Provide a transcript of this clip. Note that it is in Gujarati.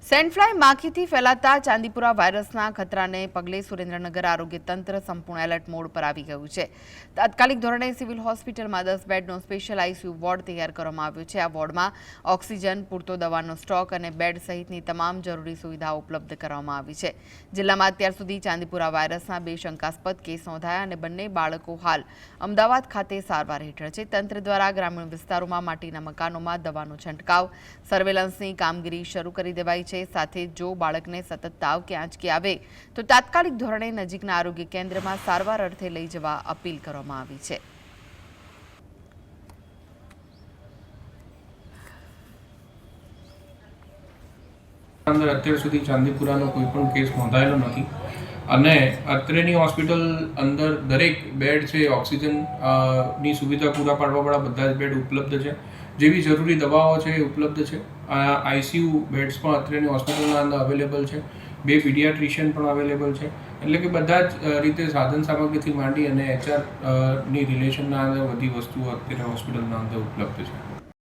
સેન્ડ ફ્લાય માખીથી ફેલાતા ચાંદીપુરા વાયરસના ખતરાને પગલે સુરેન્દ્રનગર આરોગ્ય તંત્ર સંપૂર્ણ એલર્ટ મોડ પર આવી ગયું છે। તાત્કાલિક ધોરણે સિવિલ હોસ્પિટલમાં 10 બેડનો સ્પેશિયલ આઈસીયુ વોર્ડ તૈયાર કરવામાં આવ્યો છે। આ વોર્ડમાં ઓક્સિજન, પૂરતો દવાનો સ્ટોક અને બેડ સહિતની તમામ જરૂરી સુવિધાઓ ઉપલબ્ધ કરવામાં આવી છે। જિલ્લામાં અત્યાર સુધી ચાંદીપુરા વાયરસના 2 શંકાસ્પદ કેસ નોંધાયા અને બંને બાળકો હાલ અમદાવાદ ખાતે સારવાર હેઠળ છે। તંત્ર દ્વારા ગ્રામીણ વિસ્તારોમાં માટીના મકાનોમાં દવાનો છંટકાવ, સર્વેલન્સની કામગીરી શરૂ કરી દેવાઈ છે। સાથે જો બાળકને સતત તાવ કે આંચકી આવે તો તાત્કાલિક ધોરણે નજીકના આરોગ્ય કેન્દ્રમાં સારવાર અર્થે લઈ જવા અપીલ કરવામાં આવી છે। અંદર અત્યાર સુધી ચાંદીપુરાનો કોઈ પણ કેસ નોંધાયેલો નથી અને અત્રેની હોસ્પિટલ અંદર દરેક બેડ છે ઓક્સિજન ની સુવિધા પૂરા પાડવાવાળા બધા જ બેડ ઉપલબ્ધ છે। જેવી જરૂરી દવાઓ છે એ ઉપલબ્ધ છે। આઈસીયુ બેડ્સ પણ અત્રેની હોસ્પિટલના અંદર અવેલેબલ છે। 2 પીડિયાટ્રિશિયન પણ અવેલેબલ છે। એટલે કે બધા જ રીતે સાધન સામગ્રીથી માંડી અને એચઆર ની રિલેશનના અંદર બધી વસ્તુઓ અત્યારે હોસ્પિટલના અંદર ઉપલબ્ધ છે।